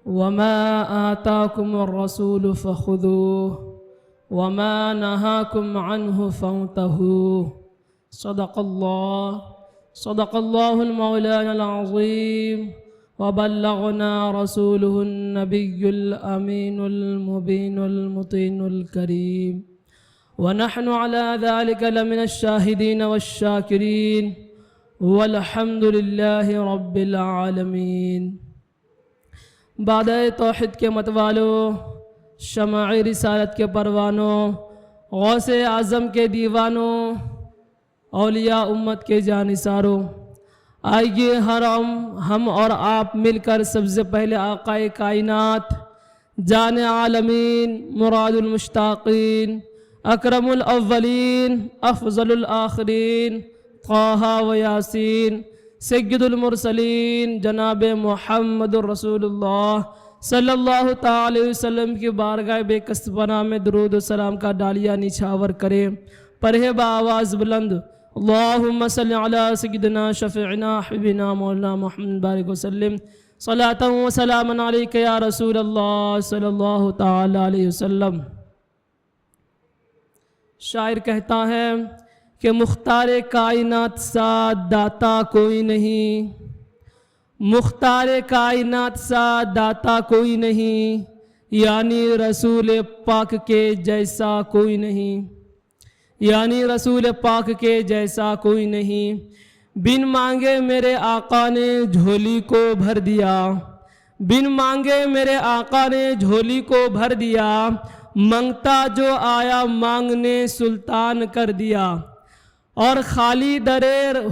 وما آتاكم الرسول فخذوه وما نهاكم عنه فانتهوا صدق الله المولانا العظيم وبلغنا رسوله النبي الأمين المبين المطين الكريم ونحن على ذلك لمن الشاهدين والشاكرين والحمد لله رب العالمين. بعد توحید کے متوالو، شمع رسالت کے پروانوں، غوث اعظم کے دیوانوں، اولیاء امت کے جانثاروں، آئیے ہم اور آپ مل کر سب سے پہلے آقا کائنات، جان عالمین، مراد المشتاقین، اکرم الاولین، افضل الآخرین، طٰہ و یاسین، سید المرسلین، جناب محمد الرسول اللہ صلی اللہ تعالی وسلم کی بارگاہ بے کست پناہ میں درود و سلام کا ڈالیا نچھاور کرے. پڑھے بآواز بلند اللہم صلی علی سیدنا شفیعنا حبیبنا مولانا محمد بارک وسلم صلاۃ و سلام علیک یا رسول اللہ صلی اللہ تعالی علیہ وسلم. شاعر کہتا ہے کہ مختار کائنات سا داتا کوئی نہیں، مختار کائنات سا داتا کوئی نہیں، یعنی رسول پاک کے جیسا کوئی نہیں، یعنی رسول پاک کے جیسا کوئی نہیں. بن مانگے میرے آقا نے جھولی کو بھر دیا، بن مانگے میرے آقا نے جھولی کو بھر دیا، منگتا جو آیا مانگنے سلطان کر دیا. اور خالی در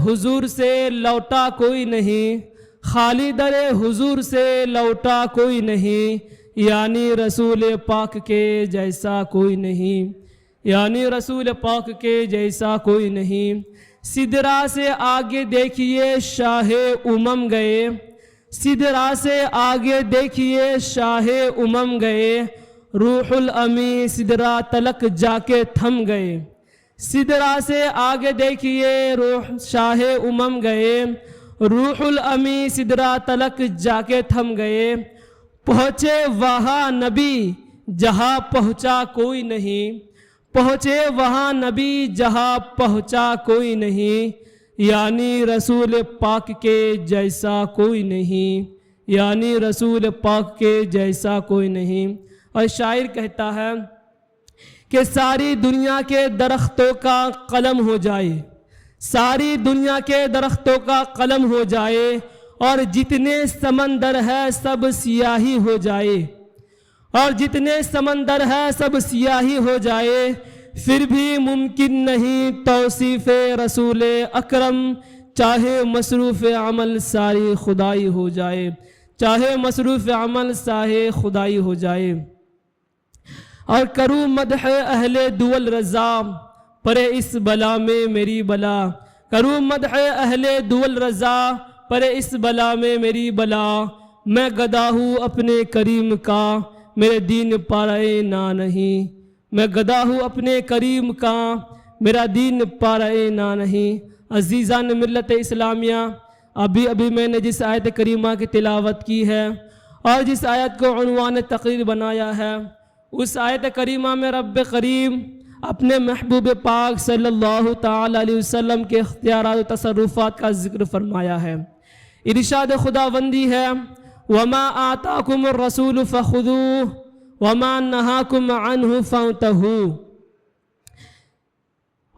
حضور سے لوٹا کوئی نہیں، خالی در حضور سے لوٹا کوئی نہیں، یعنی رسول پاک کے جیسا کوئی نہیں، یعنی رسول پاک کے جیسا کوئی نہیں. سدرا سے آگے دیکھیے شاہ امم گئے، سدرا سے آگے دیکھیے شاہ امم گئے، روح الامی سدرا تلک جا کے تھم گئے. سدرا سے آگے دیکھیے شاہ امم گئے، روح الامی سدرا تلک جا کے تھم گئے. پہنچے وہاں نبی جہاں پہنچا کوئی نہیں، پہنچے وہاں نبی جہاں پہنچا کوئی نہیں، یعنی رسول پاک کے جیسا کوئی نہیں، یعنی رسول پاک کے جیسا کوئی نہیں. اور شاعر کہتا ہے کہ ساری دنیا کے درختوں کا قلم ہو جائے، ساری دنیا کے درختوں کا قلم ہو جائے، اور جتنے سمندر ہے سب سیاہی ہو جائے، اور جتنے سمندر ہے سب سیاہی ہو جائے، پھر بھی ممکن نہیں توصیف رسول اکرم، چاہے مصروف عمل ساری خدائی ہو جائے، چاہے مصروف عمل سارے خدائی ہو جائے. اور کروں مدح اہل دول رضا پر اس بلا میں میری بلا، کروں مدح اہل دول رضا پر اس بلا میں میری بلا. میں گدا ہوں اپنے کریم کا میرے دین پارے نہ نہیں، میں گدا ہوں اپنے کریم کا میرا دین پارے نہ نہیں. عزیزان ملت اسلامیہ، ابھی میں نے جس آیت کریمہ کی تلاوت کی ہے اور جس آیت کو عنوان تقریر بنایا ہے، اس آیت کریمہ میں رب کریم اپنے محبوب پاک صلی اللہ تعالی علیہ وسلم کے اختیارات و تصرفات کا ذکر فرمایا ہے. ارشاد خداوندی ہے وَمَا آتَاكُمُ الرَّسُولُ فَخُذُوهُ وَمَا نَهَاكُمْ عَنْهُ فَانْتَهُوا.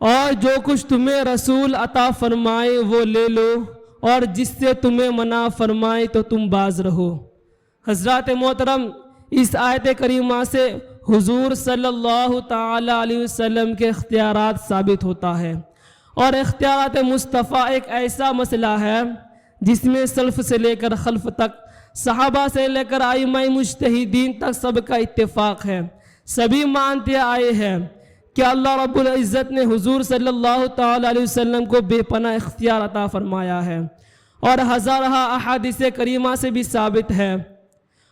اور جو کچھ تمہیں رسول عطا فرمائے وہ لے لو، اور جس سے تمہیں منع فرمائے تو تم باز رہو. حضرات محترم، اس آیت کریمہ سے حضور صلی اللہ تعالی علیہ وسلم کے اختیارات ثابت ہوتا ہے. اور اختیارات مصطفیٰ ایک ایسا مسئلہ ہے جس میں سلف سے لے کر خلف تک، صحابہ سے لے کر ائمہ مجتہدین تک سب کا اتفاق ہے. سبھی مانتے آئے ہیں کہ اللہ رب العزت نے حضور صلی اللہ تعالی علیہ وسلم کو بے پناہ اختیار عطا فرمایا ہے، اور ہزارہ احادیث کریمہ سے بھی ثابت ہے،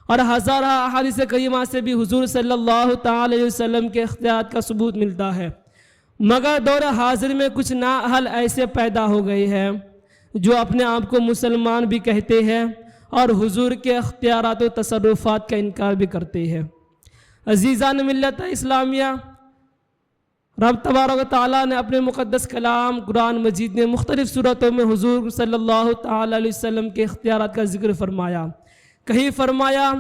اور ہزارہ احادیث کریمہ سے بھی حضور صلی اللہ تعالی علیہ وسلم کے اختیارات کا ثبوت ملتا ہے. مگر دور حاضر میں کچھ نااہل ایسے پیدا ہو گئے ہیں جو اپنے آپ کو مسلمان بھی کہتے ہیں اور حضور کے اختیارات و تصرفات کا انکار بھی کرتے ہیں۔ عزیزان ملت اسلامیہ، رب تبارک و تعالیٰ نے اپنے مقدس کلام قرآن مجید میں مختلف صورتوں میں حضور صلی اللہ تعالیٰ علیہ وسلم کے اختیارات کا ذکر فرمایا۔ کہیں فرمایا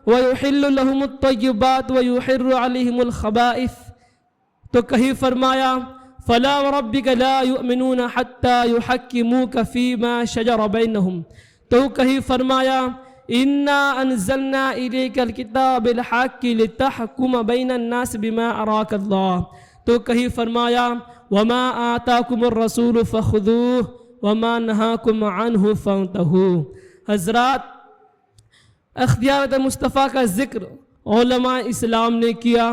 وَيُحِلُّ لَهُمُ الطَّيِّبَاتُ وَيُحِرُّ عَلَيْهِمُ الْخَبَائِثَ، تو کہیں فرمایا فَلَا وَرَبِّكَ لَا يُؤْمِنُونَ حَتَّى يُحَكِّمُوكَ فِي مَا شَجَرَ بَيْنَهُمْ، تو کہیں فرمایا إِنَّا أَنزَلْنَا إِلَيْكَ الْكِتَابَ بِالْحَقِّ لِتَحْكُمَ بَيْنَ النَّاسِ بِمَا أَرَاكَ اللَّهُ، تو کہیں فرمایا وَمَا آتَاكُمُ الرَّسُولُ فَخُذُوهُ وَمَا نَهَاكُمْ عَنْهُ فَانْتَهُوا۔ حضرات، اختیارات مصطفیٰ کا ذکر علماء اسلام نے کیا،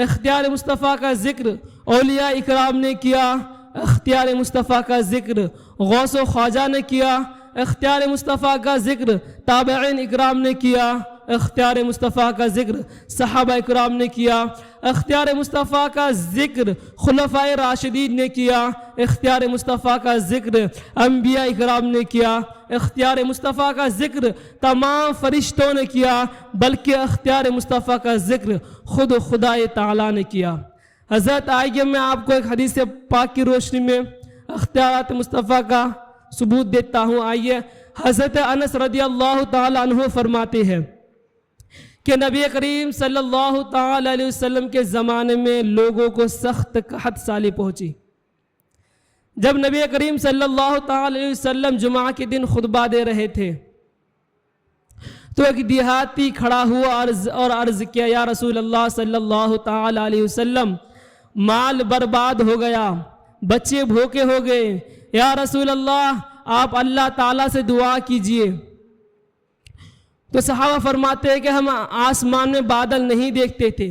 اختیار مصطفیٰ کا ذکر اولیاء اکرام نے کیا، اختیار مصطفیٰ کا ذکر غوث و خواجہ نے کیا، اختیار مصطفیٰ کا ذکر تابعین اکرام نے کیا، اختیار مصطفیٰ کا ذکر صحابہ اکرام نے کیا، اختیار مصطفیٰ کا ذکر خلفائے راشدین نے کیا، اختیار مصطفیٰ کا ذکر انبیاء اکرام نے کیا، اختیار مصطفیٰ کا ذکر تمام فرشتوں نے کیا، بلکہ اختیار مصطفیٰ کا ذکر خود خدائے تعالیٰ نے کیا۔ حضرت آئیے میں آپ کو ایک حدیث پاک کی روشنی میں اختیارات مصطفیٰ کا ثبوت دیتا ہوں۔ آئیے، حضرت انس رضی اللہ تعالیٰ عنہ فرماتے ہیں کہ نبی کریم صلی اللہ تعالیٰ علیہ وسلم کے زمانے میں لوگوں کو سخت قحط سالی پہنچی۔ جب نبی کریم صلی اللہ تعالیٰ علیہ وسلم جمعہ کے دن خطبہ دے رہے تھے تو ایک دیہاتی کھڑا ہوا اور عرض کیا یا رسول اللہ صلی اللہ تعالیٰ علیہ وسلم، مال برباد ہو گیا، بچے بھوکے ہو گئے، یا رسول اللہ آپ اللہ تعالیٰ سے دعا کیجئے۔ تو صحابہ فرماتے ہیں کہ ہم آسمان میں بادل نہیں دیکھتے تھے،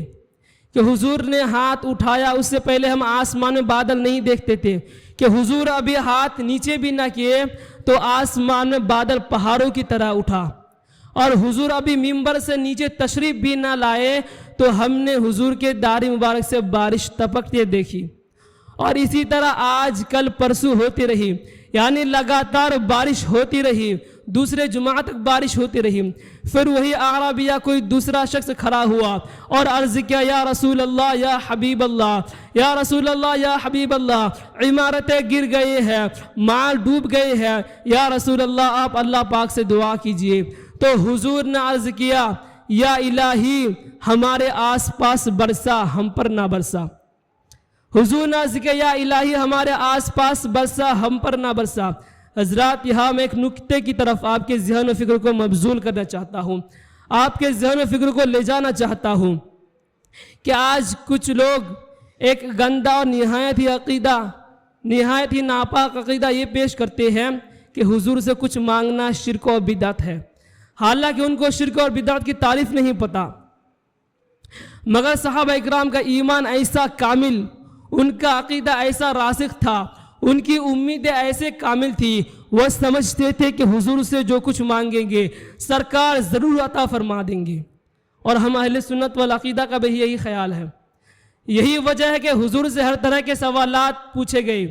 کہ حضور نے ہاتھ اٹھایا اس سے پہلے ہم آسمان میں بادل نہیں دیکھتے تھے، کہ حضور ابھی ہاتھ نیچے بھی نہ کیے تو آسمان میں بادل پہاڑوں کی طرح اٹھا، اور حضور ابھی ممبر سے نیچے تشریف بھی نہ لائے تو ہم نے حضور کے داڑھی مبارک سے بارش ٹپکتے دیکھی، اور اسی طرح آج کل پرسوں ہوتی رہی، یعنی لگاتار بارش ہوتی رہی، دوسرے جمعہ تک بارش ہوتی رہی۔ پھر وہی اعرابیہ کوئی دوسرا شخص کھڑا ہوا اور عرض کیا یا رسول اللہ یا حبیب اللہ، یا رسول اللہ یا حبیب اللہ، عمارتیں گر گئے ہیں، مال ڈوب گئے ہیں، یا رسول اللہ آپ اللہ پاک سے دعا کیجئے۔ تو حضور نے عرض کیا یا الہی ہمارے آس پاس برسا، ہم پر نہ برسا۔ حضور نے عرض کیا یا الہی ہمارے آس پاس برسا، ہم پر نہ برسا۔ حضرات، یہاں میں ایک نکتے کی طرف آپ کے ذہن و فکر کو مبذول کرنا چاہتا ہوں، آپ کے ذہن و فکر کو لے جانا چاہتا ہوں کہ آج کچھ لوگ ایک گندا اور نہایت ہی ناپاک عقیدہ یہ پیش کرتے ہیں کہ حضور سے کچھ مانگنا شرک و بدعت ہے، حالانکہ ان کو شرک اور بدعت کی تعریف نہیں پتہ، مگر صحابہ اکرام کا ایمان ایسا کامل، ان کا عقیدہ ایسا راسخ تھا، ان کی امیدیں ایسے کامل تھی، وہ سمجھتے تھے کہ حضور سے جو کچھ مانگیں گے سرکار ضرور عطا فرما دیں گے، اور ہم اہل سنت والعقیدہ کا بھی یہی خیال ہے۔ یہی وجہ ہے کہ حضور سے ہر طرح کے سوالات پوچھے گئے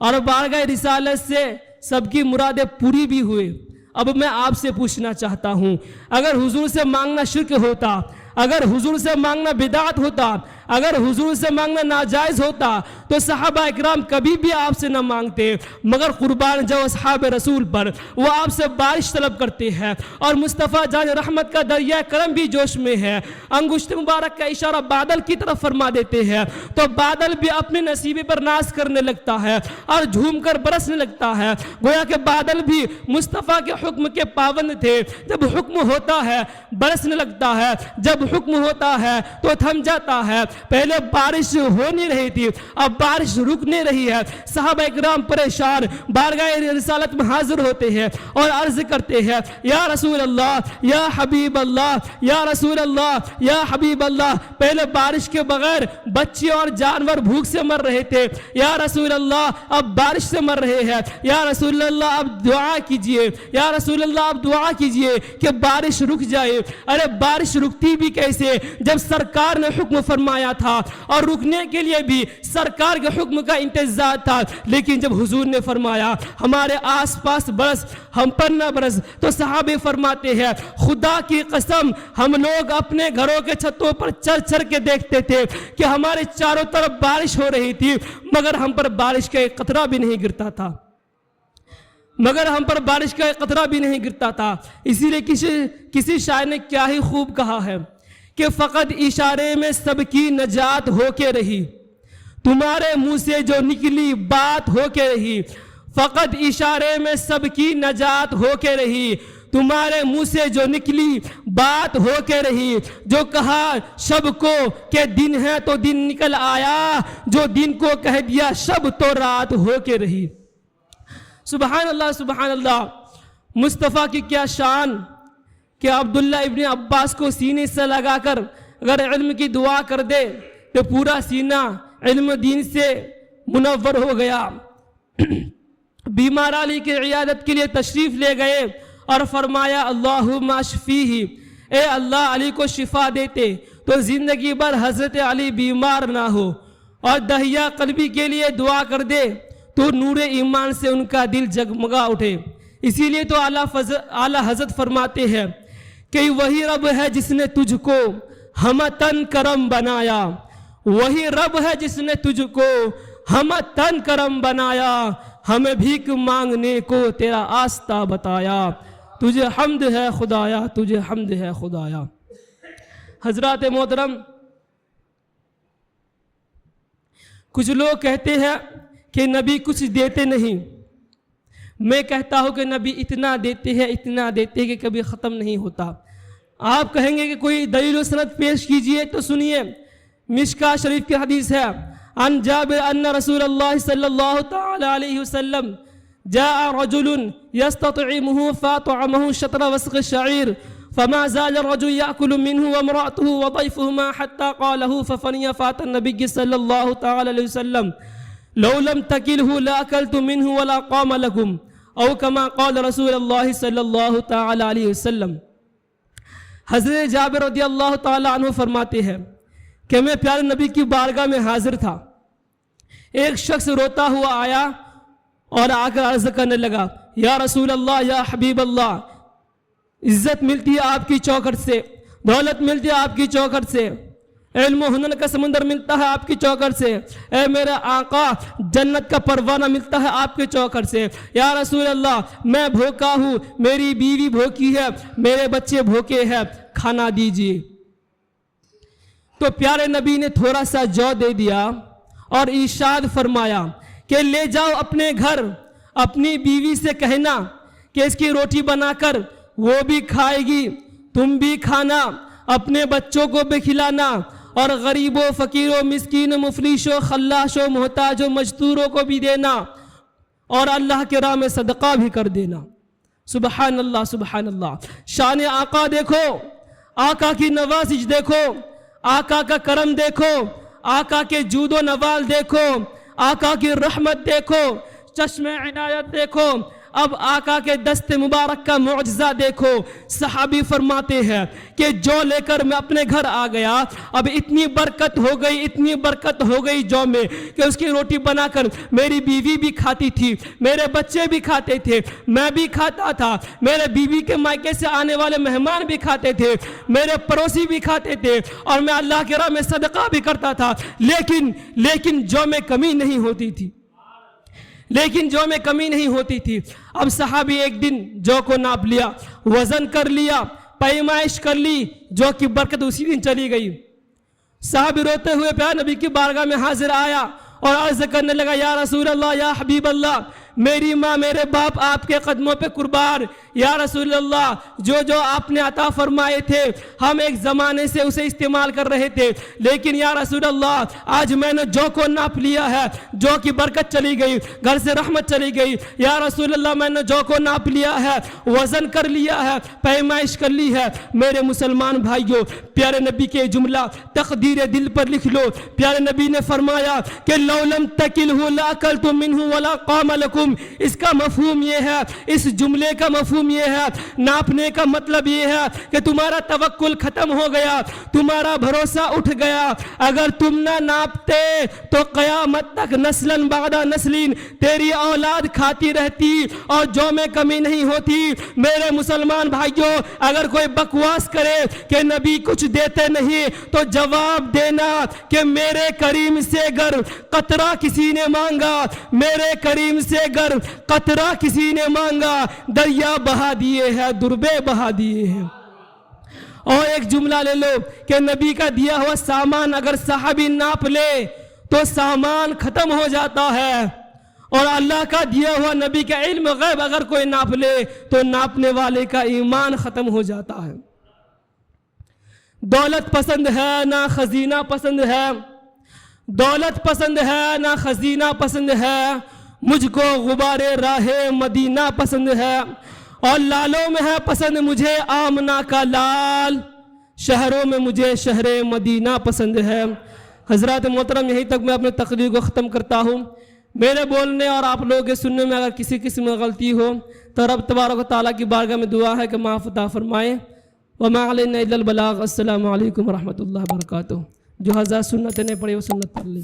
اور بارگاہ رسالت سے سب کی مرادیں پوری بھی ہوئے۔ اب میں آپ سے پوچھنا چاہتا ہوں، اگر حضور سے مانگنا شرک ہوتا، اگر حضور سے مانگنا بدعت ہوتا، اگر حضور سے مانگنا ناجائز ہوتا تو صحابہ اکرام کبھی بھی آپ سے نہ مانگتے، مگر قربان جو اصحاب رسول پر وہ آپ سے بارش طلب کرتے ہیں، اور مصطفیٰ جان رحمت کا دریا کرم بھی جوش میں ہے، انگشت مبارک کا اشارہ بادل کی طرف فرما دیتے ہیں تو بادل بھی اپنے نصیبے پر ناز کرنے لگتا ہے اور جھوم کر برسنے لگتا ہے، گویا کہ بادل بھی مصطفیٰ کے حکم کے پابند تھے، جب حکم ہوتا ہے برسنے لگتا ہے، جب حکم ہوتا ہے تو تھم جاتا ہے۔ پہلے بارش ہو نہیں رہی تھی، اب بارش رک نہیں رہی ہے، صحابہ اکرام پریشان بارگاہ رسالت میں حاضر ہوتے ہیں اور عرض کرتے ہیں یا رسول اللہ یا حبیب اللہ، یا رسول اللہ یا حبیب اللہ، پہلے بارش کے بغیر بچے اور جانور بھوک سے مر رہے تھے، یا رسول اللہ اب بارش سے مر رہے ہیں، یا رسول اللہ اب دعا کیجئے، یا رسول اللہ اب دعا کیجئے کہ بارش رک جائے۔ ارے بارش رکتی بھی کیسے جب سرکار نے حکم فرمایا تھا اور رکنے کے لیے بھی سرکار کے حکم کا انتظار تھا، لیکن جب حضور نے فرمایا ہمارے آس پاس برس ہم پر نہ برس، تو صحابے فرماتے ہیں خدا کی قسم ہم لوگ اپنے گھروں کے چھتوں پر چڑھ چڑھ کے دیکھتے تھے کہ ہمارے چاروں طرف بارش ہو رہی تھی مگر ہم پر بارش کا ایک قطرہ بھی نہیں گرتا تھا، اسی لیے کسی شاعر نے کیا ہی خوب کہا ہے کہ فقط اشارے میں سب کی نجات ہو کے رہی، تمہارے منہ سے جو نکلی بات ہو کے رہی، فقط اشارے میں سب کی نجات ہو کے رہی، تمہارے منہ سے جو نکلی بات ہو کے رہی، جو کہا شب کو کہ دن ہے تو دن نکل آیا، جو دن کو کہہ دیا شب تو رات ہو کے رہی۔ سبحان اللہ سبحان اللہ، مصطفیٰ کی کیا شان کہ عبداللہ ابن عباس کو سینے سے لگا کر اگر علم کی دعا کر دے تو پورا سینہ علم دین سے منور ہو گیا۔ بیمار علی کی عیادت کے لیے تشریف لے گئے اور فرمایا اللہم اشفیہ، اے اللہ علی کو شفا دیتے تو زندگی بھر حضرت علی بیمار نہ ہو، اور دہیہ قلبی کے لیے دعا کر دے تو نور ایمان سے ان کا دل جگمگا اٹھے۔ اسی لیے تو اعلیٰ حضرت فرماتے ہیں کہ وہی رب ہے جس نے تجھ کو ہم تن کرم بنایا، وہی رب ہے جس نے تجھ کو ہم تن کرم بنایا، ہمیں بھیک مانگنے کو تیرا آستہ بتایا، تجھے حمد ہے خدایا، تجھے حمد ہے خدایا۔ حضرات محترم، کچھ لوگ کہتے ہیں کہ نبی کچھ دیتے نہیں، میں کہتا ہوں کہ نبی اتنا دیتے ہیں کہ کبھی ختم نہیں ہوتا۔ آپ کہیں گے کہ کوئی دلیل و سند پیش کیجئے تو سنیے، مشکاہ شریف کی حدیث ہے، عن جابر ان رسول اللہ صلی اللہ تعالی علیہ وسلم جاء رجل يستطعمه فاطعمه شطر وسق الشعير فما زال الرجل يأكل منه وامرأته وضيفهما حتى قاله ففني فات النبي صلى الله تعالى عليه وسلم لو لم تكله لأكلت منه ولا قام لكم او كما قال رسول الله صلى الله تعالى عليه وسلم۔ حضرت جابر رضی اللہ تعالی عنہ فرماتے ہیں کہ میں پیارے نبی کی بارگاہ میں حاضر تھا، ایک شخص روتا ہوا آیا اور آ کر عرض کرنے لگا یا رسول اللہ، یا حبیب اللہ، عزت ملتی ہے آپ کی چوکھٹ سے، دولت ملتی ہے آپ کی چوکھٹ سے، علم و ہنر کا سمندر ملتا ہے آپ کی چوکھٹ سے، اے میرے آقا جنت کا پروانہ ملتا ہے آپ کے چوکھٹ سے، یا رسول اللہ میں بھوکا ہوں، میری بیوی بھوکی ہے، میرے بچے بھوکے ہیں، کھانا دیجیے۔ تو پیارے نبی نے تھوڑا سا جو دے دیا اور ارشاد فرمایا کہ لے جاؤ اپنے گھر، اپنی بیوی سے کہنا کہ اس کی روٹی بنا کر وہ بھی کھائے گی، تم بھی کھانا، اپنے بچوں کو بھی کھلانا، اور غریبوں، فقیروں، مسکینوں، مفلسوں، خلاشوں، محتاجوں، مزدوروں کو بھی دینا، اور اللہ کے راہ میں صدقہ بھی کر دینا۔ سبحان اللہ سبحان اللہ، شان آقا دیکھو، آقا کی نوازش دیکھو، آقا کا کرم دیکھو، آقا کے جود و نوال دیکھو، آقا کی رحمت دیکھو، چشم عنایت دیکھو، اب آقا کے دست مبارک کا معجزہ دیکھو۔ صحابی فرماتے ہیں کہ جو لے کر میں اپنے گھر آ گیا، اب اتنی برکت ہو گئی، اتنی برکت ہو گئی جو میں کہ اس کی روٹی بنا کر میری بیوی بھی کھاتی تھی، میرے بچے بھی کھاتے تھے، میں بھی کھاتا تھا، میرے بیوی کے مائکے سے آنے والے مہمان بھی کھاتے تھے، میرے پڑوسی بھی کھاتے تھے، اور میں اللہ کے راہ میں صدقہ بھی کرتا تھا، لیکن جو میں کمی نہیں ہوتی تھی، اب صحابی ایک دن جو کو ناپ لیا، وزن کر لیا، پیمائش کر لی، جو کی برکت اسی دن چلی گئی۔ صحابی روتے ہوئے پیارے نبی کی بارگاہ میں حاضر آیا اور عرض کرنے لگا یا رسول اللہ، یا حبیب اللہ، میری ماں میرے باپ آپ کے قدموں پہ قربان، یا رسول اللہ جو آپ نے عطا فرمائے تھے ہم ایک زمانے سے اسے استعمال کر رہے تھے، لیکن یا رسول اللہ آج میں نے جو کو ناپ لیا ہے، جو کی برکت چلی گئی، گھر سے رحمت چلی گئی، یا رسول اللہ میں نے جو کو ناپ لیا ہے، وزن کر لیا ہے، پیمائش کر لی ہے۔ میرے مسلمان بھائیوں، پیارے نبی کے جملہ تقدیر دل پر لکھ لو۔ پیارے نبی نے فرمایا کہ لو لم تکلہ لاکلت منہ ولا قام لکم، اس کا مفہوم یہ ہے، اس جملے کا مفہوم یہ ہے، ناپنے کا مطلب یہ ہے کہ تمہارا توکل ختم ہو گیا، تمہارا بھروسہ اٹھ گیا۔ اگر تم نہ ناپتے تو قیامت تک نسلاً بعد نسلین تیری اولاد کھاتی رہتی اور جو میں کمی نہیں ہوتی۔ میرے مسلمان بھائیوں، اگر کوئی بکواس کرے کہ نبی کچھ دیتے نہیں تو جواب دینا کہ میرے کریم سے گر قطرہ کسی نے مانگا، میرے کریم سے گر قطرہ کسی نے مانگا، دریا بہا دیے ہیں، دربے بہا دیے ہیں۔ اور ایک جملہ لے لو کہ نبی کا دیا ہوا سامان اگر صحابی ناپ لے تو سامان ختم ہو جاتا ہے، اور اللہ کا دیا ہوا نبی کا علم غیب اگر کوئی ناپ لے تو ناپنے والے کا ایمان ختم ہو جاتا ہے۔ دولت پسند ہے نہ خزینہ پسند ہے، دولت پسند ہے نہ خزینہ پسند ہے، مجھ کو غبار راہ مدینہ پسند ہے، اور لالوں میں ہے پسند مجھے آمنہ کا لال، شہروں میں مجھے شہر مدینہ پسند ہے۔ حضرات محترم، یہیں تک میں اپنے تقریر کو ختم کرتا ہوں۔ میرے بولنے اور آپ لوگوں کے سننے میں اگر کسی قسم میں غلطی ہو تو رب تبارک و تعالیٰ کی بارگاہ میں دعا ہے کہ معاف عطا فرمائے۔ وما علینا الا البلاغ۔ السلام علیکم ورحمۃ اللہ وبرکاتہ۔ جو حضرات سنت نہیں پڑھی وہ سنت پڑھ لیں۔